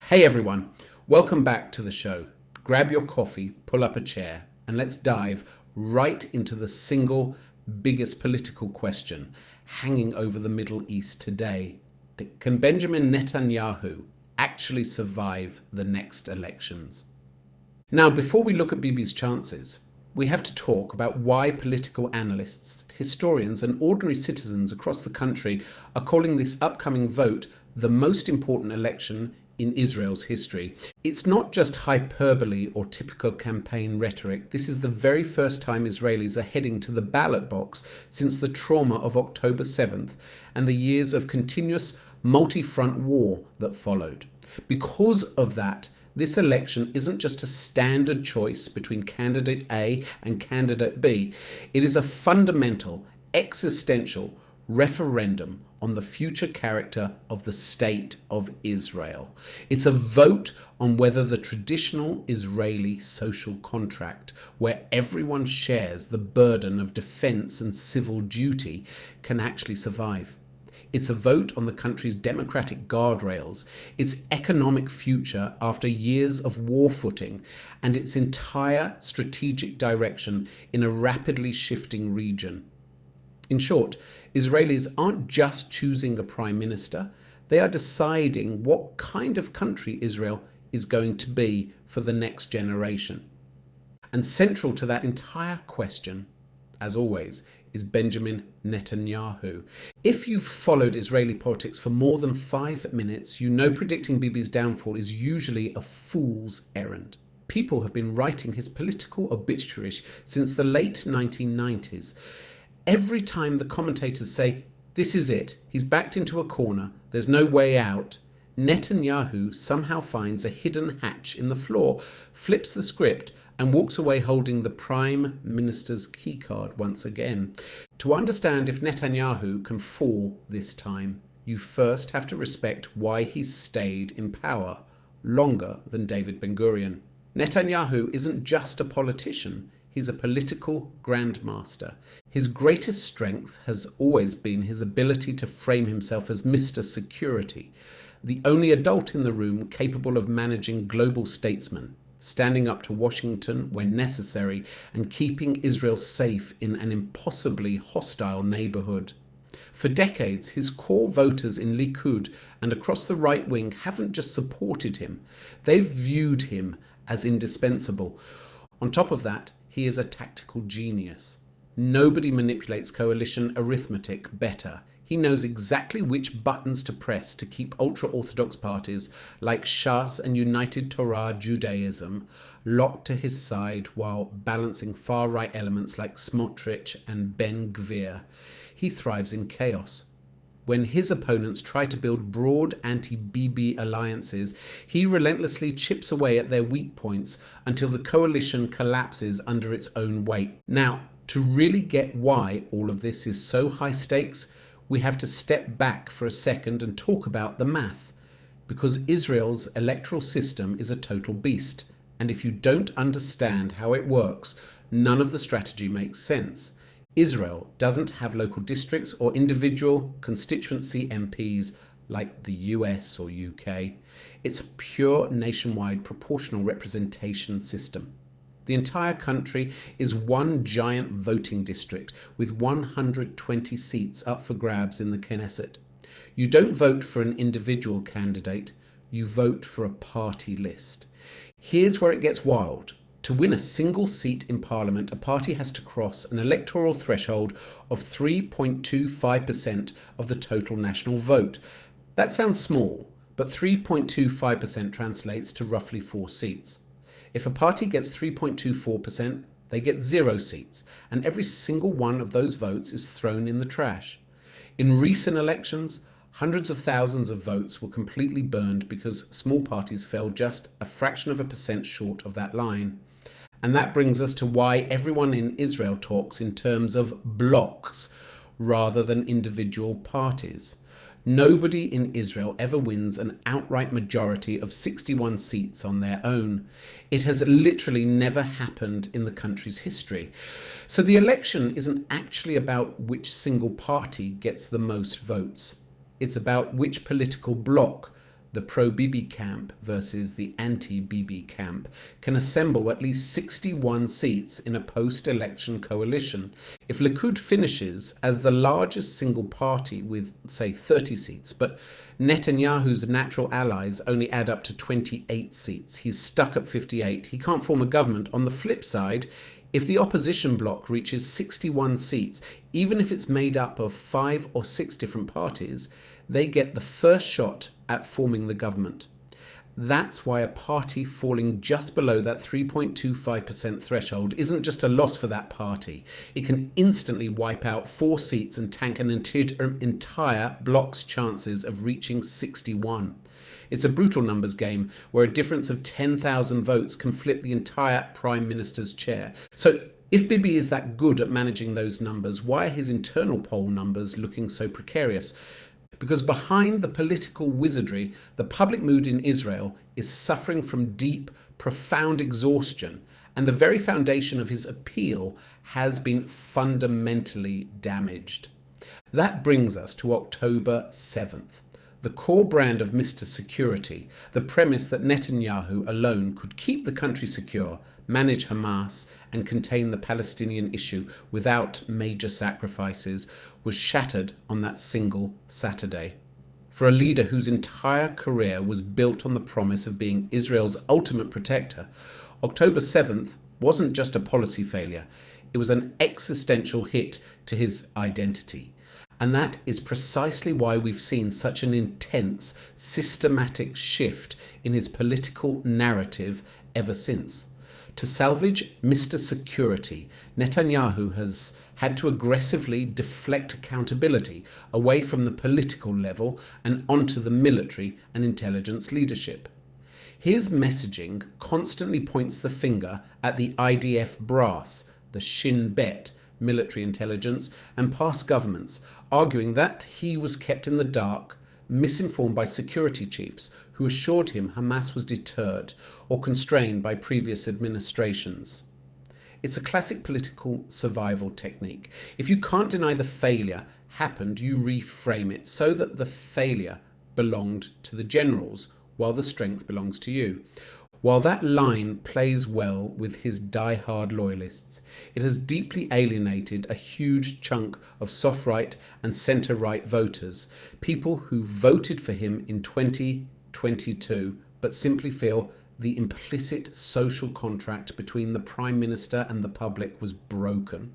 Hey everyone, welcome back to the show. Grab your coffee, pull up a chair, and let's dive right into the single biggest political question hanging over the Middle East today. Can Benjamin Netanyahu actually survive the next elections? Now, before we look at Bibi's chances, we have to talk about why political analysts, historians, and ordinary citizens across the country are calling this upcoming vote the most important election in Israel's history. It's not just hyperbole or typical campaign rhetoric. This is the very first time Israelis are heading to the ballot box since the trauma of October 7th and the years of continuous multi-front war that followed. Because of that, this election isn't just a standard choice between candidate A and candidate B. It is a fundamental, existential referendum on the future character of the state of Israel. It's a vote on whether the traditional Israeli social contract, where everyone shares the burden of defense and civil duty, can actually survive. It's a vote on the country's democratic guardrails, its economic future after years of war footing, and its entire strategic direction in a rapidly shifting region. In short, Israelis aren't just choosing a prime minister, they are deciding what kind of country Israel is going to be for the next generation. And central to that entire question, as always, is Benjamin Netanyahu. If you've followed Israeli politics for more than 5 minutes, you know predicting Bibi's downfall is usually a fool's errand. People have been writing his political obituaries since the late 1990s. Every time the commentators say, this is it, he's backed into a corner, there's no way out, Netanyahu somehow finds a hidden hatch in the floor, flips the script, and walks away holding the Prime Minister's keycard once again. To understand if Netanyahu can fall this time, you first have to respect why he's stayed in power longer than David Ben-Gurion. Netanyahu isn't just a politician. He's a political grandmaster. His greatest strength has always been his ability to frame himself as Mr. Security, the only adult in the room capable of managing global statesmen, standing up to Washington when necessary and keeping Israel safe in an impossibly hostile neighborhood. For decades, his core voters in Likud and across the right wing haven't just supported him, they've viewed him as indispensable. On top of that, he is a tactical genius. Nobody manipulates coalition arithmetic better. He knows exactly which buttons to press to keep ultra-Orthodox parties like Shas and United Torah Judaism locked to his side while balancing far-right elements like Smotrich and Ben Gvir. He thrives in chaos. When his opponents try to build broad anti-Bibi alliances, he relentlessly chips away at their weak points until the coalition collapses under its own weight. Now, to really get why all of this is so high stakes, we have to step back for a second and talk about the math. Because Israel's electoral system is a total beast, and if you don't understand how it works, none of the strategy makes sense. Israel doesn't have local districts or individual constituency MPs like the US or UK. It's a pure nationwide proportional representation system. The entire country is one giant voting district with 120 seats up for grabs in the Knesset. You don't vote for an individual candidate, you vote for a party list. Here's where it gets wild. To win a single seat in Parliament, a party has to cross an electoral threshold of 3.25% of the total national vote. That sounds small, but 3.25% translates to roughly 4 seats. If a party gets 3.24%, they get 0 seats, and every single one of those votes is thrown in the trash. In recent elections, hundreds of thousands of votes were completely burned because small parties fell just a fraction of a percent short of that line. And that brings us to why everyone in Israel talks in terms of blocks rather than individual parties. Nobody in Israel ever wins an outright majority of 61 seats on their own. It has literally never happened in the country's history. So the election isn't actually about which single party gets the most votes. It's about which political bloc the pro-Bibi camp versus the anti-Bibi camp, can assemble at least 61 seats in a post-election coalition. If Likud finishes as the largest single party with, say, 30 seats, but Netanyahu's natural allies only add up to 28 seats, he's stuck at 58, he can't form a government. On the flip side, if the opposition bloc reaches 61 seats, even if it's made up of 5 or 6 different parties, they get the first shot at forming the government. That's why a party falling just below that 3.25% threshold isn't just a loss for that party. It can instantly wipe out 4 seats and tank an entire bloc's chances of reaching 61. It's a brutal numbers game where a difference of 10,000 votes can flip the entire Prime Minister's chair. So if Bibi is that good at managing those numbers, why are his internal poll numbers looking so precarious? Because behind the political wizardry, the public mood in Israel is suffering from deep, profound exhaustion, and the very foundation of his appeal has been fundamentally damaged. That brings us to October 7th. The core brand of Mr. Security, the premise that Netanyahu alone could keep the country secure, manage Hamas, and contain the Palestinian issue without major sacrifices, was shattered on that single Saturday. For a leader whose entire career was built on the promise of being Israel's ultimate protector, October 7th wasn't just a policy failure, it was an existential hit to his identity. And that is precisely why we've seen such an intense, systematic shift in his political narrative ever since. To salvage Mr. Security, Netanyahu has had to aggressively deflect accountability away from the political level and onto the military and intelligence leadership. His messaging constantly points the finger at the IDF brass, the Shin Bet, military intelligence, and past governments, arguing that he was kept in the dark, misinformed by security chiefs who assured him Hamas was deterred or constrained by previous administrations. It's a classic political survival technique. If you can't deny the failure happened, you reframe it so that the failure belonged to the generals while the strength belongs to you. While that line plays well with his die-hard loyalists, it has deeply alienated a huge chunk of soft-right and centre-right voters, people who voted for him in 2022 but simply feel the implicit social contract between the Prime Minister and the public was broken.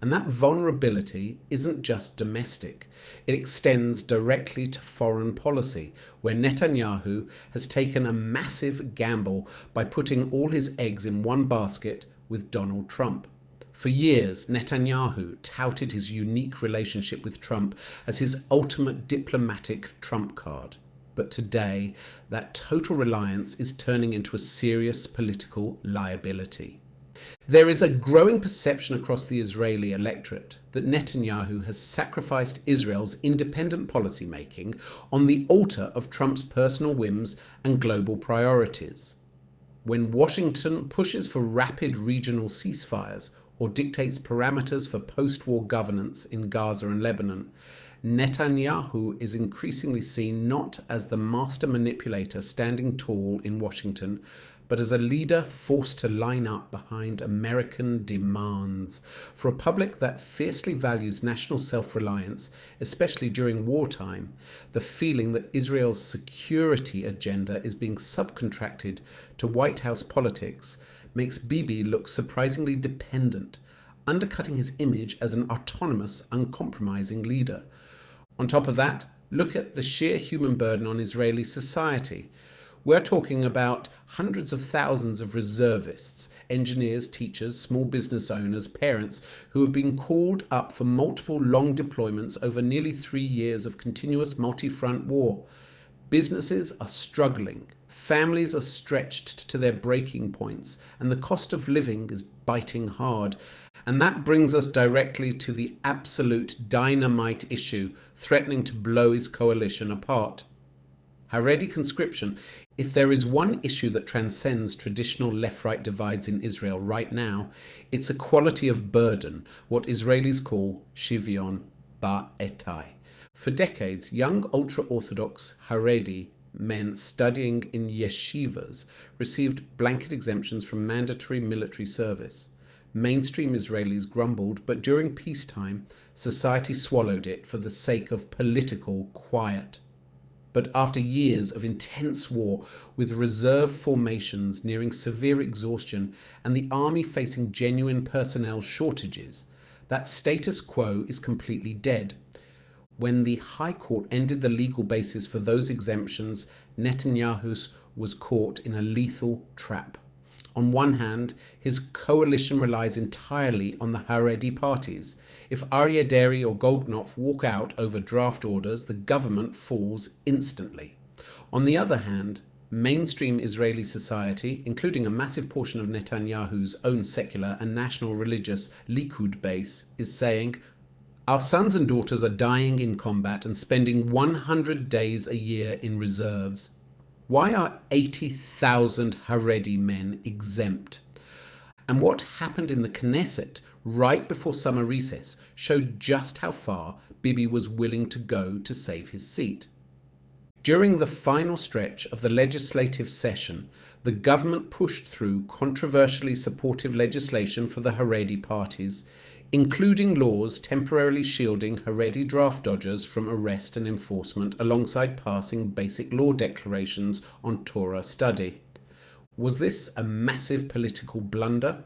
And that vulnerability isn't just domestic. It extends directly to foreign policy, where Netanyahu has taken a massive gamble by putting all his eggs in one basket with Donald Trump. For years, Netanyahu touted his unique relationship with Trump as his ultimate diplomatic trump card. But today, that total reliance is turning into a serious political liability. There is a growing perception across the Israeli electorate that Netanyahu has sacrificed Israel's independent policymaking on the altar of Trump's personal whims and global priorities. When Washington pushes for rapid regional ceasefires or dictates parameters for post-war governance in Gaza and Lebanon, Netanyahu is increasingly seen not as the master manipulator standing tall in Washington, but as a leader forced to line up behind American demands. For a public that fiercely values national self-reliance, especially during wartime, the feeling that Israel's security agenda is being subcontracted to White House politics makes Bibi look surprisingly dependent, undercutting his image as an autonomous, uncompromising leader. On top of that, look at the sheer human burden on Israeli society. We're talking about hundreds of thousands of reservists, engineers, teachers, small business owners, parents who have been called up for multiple long deployments over nearly 3 years of continuous multi-front war. Businesses are struggling, families are stretched to their breaking points, and the cost of living is biting hard. And that brings us directly to the absolute dynamite issue threatening to blow his coalition apart. Haredi conscription. If there is one issue that transcends traditional left-right divides in Israel right now, it's equality of burden, what Israelis call shivyon ba'etai. For decades, young ultra-Orthodox Haredi men studying in yeshivas received blanket exemptions from mandatory military service. Mainstream Israelis grumbled, but during peacetime, society swallowed it for the sake of political quiet. But after years of intense war, with reserve formations nearing severe exhaustion and the army facing genuine personnel shortages, that status quo is completely dead. When the High Court ended the legal basis for those exemptions, Netanyahu was caught in a lethal trap. On one hand, his coalition relies entirely on the Haredi parties. If Aryeh Deri or Goldknopf walk out over draft orders, the government falls instantly. On the other hand, mainstream Israeli society, including a massive portion of Netanyahu's own secular and national religious Likud base, is saying, "Our sons and daughters are dying in combat and spending 100 days a year in reserves. Why are 80,000 Haredi men exempt?" And what happened in the Knesset right before summer recess showed just how far Bibi was willing to go to save his seat. During the final stretch of the legislative session, the government pushed through controversially supportive legislation for the Haredi parties, including laws temporarily shielding Haredi draft dodgers from arrest and enforcement alongside passing basic law declarations on Torah study. Was this a massive political blunder?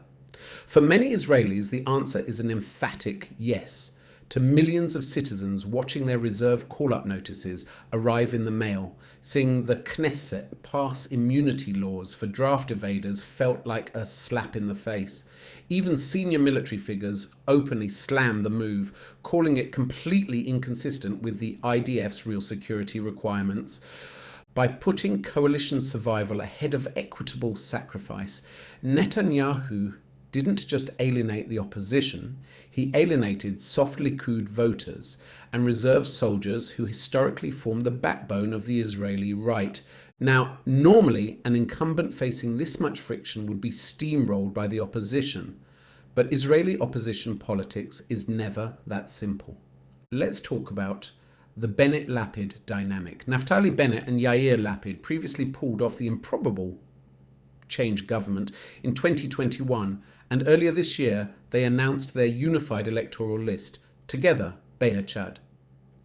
For many Israelis, the answer is an emphatic yes. To millions of citizens watching their reserve call-up notices arrive in the mail, seeing the Knesset pass immunity laws for draft evaders felt like a slap in the face. Even senior military figures openly slam the move, calling it completely inconsistent with the IDF's real security requirements. By putting coalition survival ahead of equitable sacrifice, Netanyahu didn't just alienate the opposition, he alienated soft Likud voters and reserve soldiers who historically formed the backbone of the Israeli right. Now, normally, an incumbent facing this much friction would be steamrolled by the opposition, but Israeli opposition politics is never that simple. Let's talk about the Bennett-Lapid dynamic. Naftali Bennett and Yair Lapid previously pulled off the improbable change government in 2021, and earlier this year they announced their unified electoral list, together Beyachad.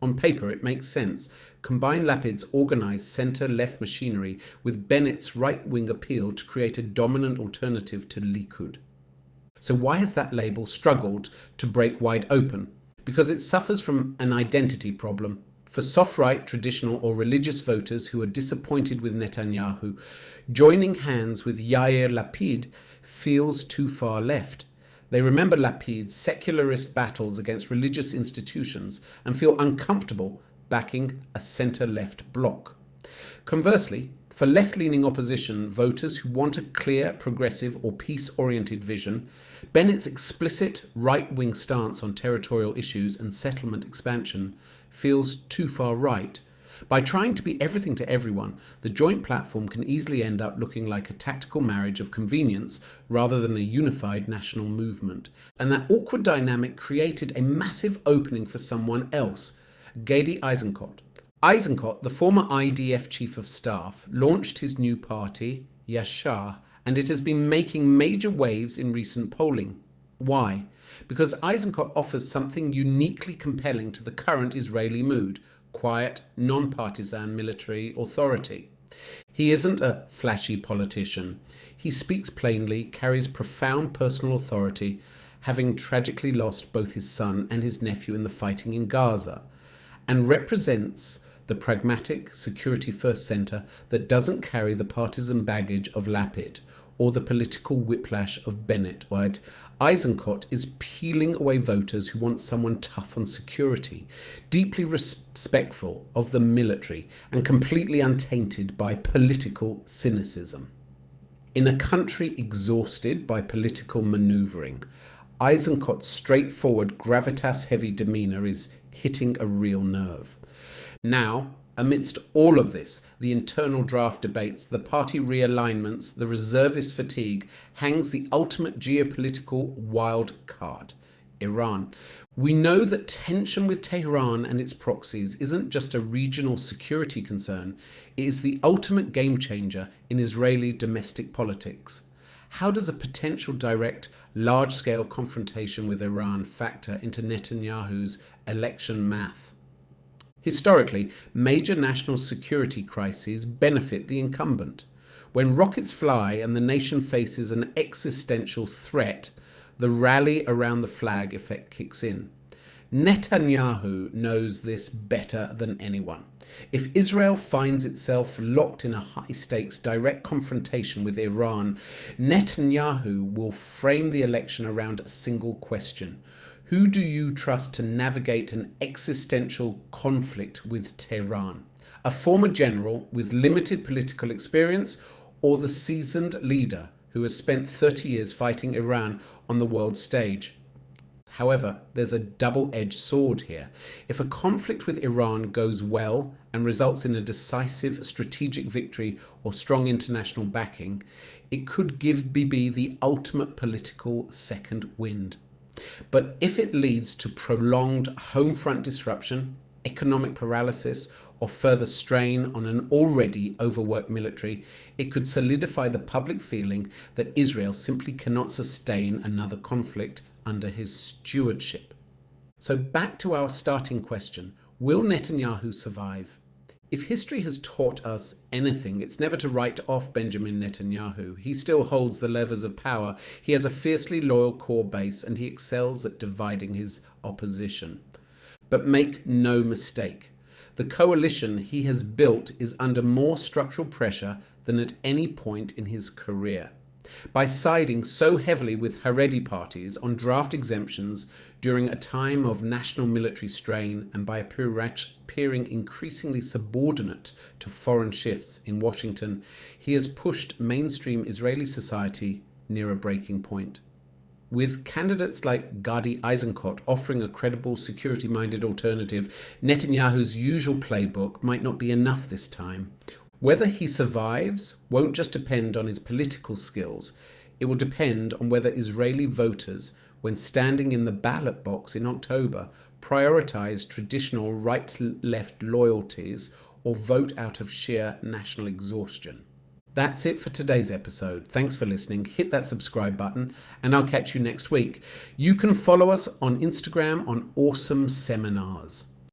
On paper it makes sense. Combine Lapid's organised centre-left machinery with Bennett's right-wing appeal to create a dominant alternative to Likud. So why has that label struggled to break wide open? Because it suffers from an identity problem. For soft-right, traditional or religious voters who are disappointed with Netanyahu, joining hands with Yair Lapid feels too far left. They remember Lapid's secularist battles against religious institutions and feel uncomfortable backing a centre-left bloc. Conversely, for left-leaning opposition voters who want a clear, progressive or peace-oriented vision, Bennett's explicit right-wing stance on territorial issues and settlement expansion feels too far right. By trying to be everything to everyone, the joint platform can easily end up looking like a tactical marriage of convenience rather than a unified national movement. And that awkward dynamic created a massive opening for someone else, Gadi Eisenkot. Eisenkot, the former IDF chief of staff, launched his new party, Yashar, and it has been making major waves in recent polling. Why? Because Eisenkot offers something uniquely compelling to the current Israeli mood: quiet, non-partisan military authority. He isn't a flashy politician. He speaks plainly, carries profound personal authority, having tragically lost both his son and his nephew in the fighting in Gaza, and represents the pragmatic, security-first centre that doesn't carry the partisan baggage of Lapid or the political whiplash of Bennett. Right? Eisenkot is peeling away voters who want someone tough on security, deeply respectful of the military, and completely untainted by political cynicism. In a country exhausted by political manoeuvring, Eisenkot's straightforward, gravitas-heavy demeanour is hitting a real nerve. Now, amidst all of this, the internal draft debates, the party realignments, the reservist fatigue, hangs the ultimate geopolitical wild card: Iran. We know that tension with Tehran and its proxies isn't just a regional security concern, it is the ultimate game changer in Israeli domestic politics. How does a potential direct, large-scale confrontation with Iran factor into Netanyahu's election math? Historically, major national security crises benefit the incumbent. When rockets fly and the nation faces an existential threat, the rally around the flag effect kicks in. Netanyahu knows this better than anyone. If Israel finds itself locked in a high-stakes direct confrontation with Iran, Netanyahu will frame the election around a single question. Who do you trust to navigate an existential conflict with Tehran? A former general with limited political experience, or the seasoned leader who has spent 30 years fighting Iran on the world stage? However, there's a double-edged sword here. If a conflict with Iran goes well and results in a decisive strategic victory or strong international backing, it could give Bibi the ultimate political second wind. But if it leads to prolonged home front disruption, economic paralysis, or further strain on an already overworked military, it could solidify the public feeling that Israel simply cannot sustain another conflict under his stewardship. So back to our starting question, will Netanyahu survive? If history has taught us anything, it's never to write off Benjamin Netanyahu. He still holds the levers of power. He has a fiercely loyal core base and he excels at dividing his opposition. But make no mistake, the coalition he has built is under more structural pressure than at any point in his career. By siding so heavily with Haredi parties on draft exemptions during a time of national military strain and by appearing increasingly subordinate to foreign shifts in Washington, he has pushed mainstream Israeli society near a breaking point. With candidates like Gadi Eisenkot offering a credible, security-minded alternative, Netanyahu's usual playbook might not be enough this time. Whether he survives won't just depend on his political skills. It will depend on whether Israeli voters, when standing in the ballot box in October, prioritize traditional right-left loyalties or vote out of sheer national exhaustion. That's it for today's episode. Thanks for listening. Hit that subscribe button and I'll catch you next week. You can follow us on Instagram on Awesome Seminars.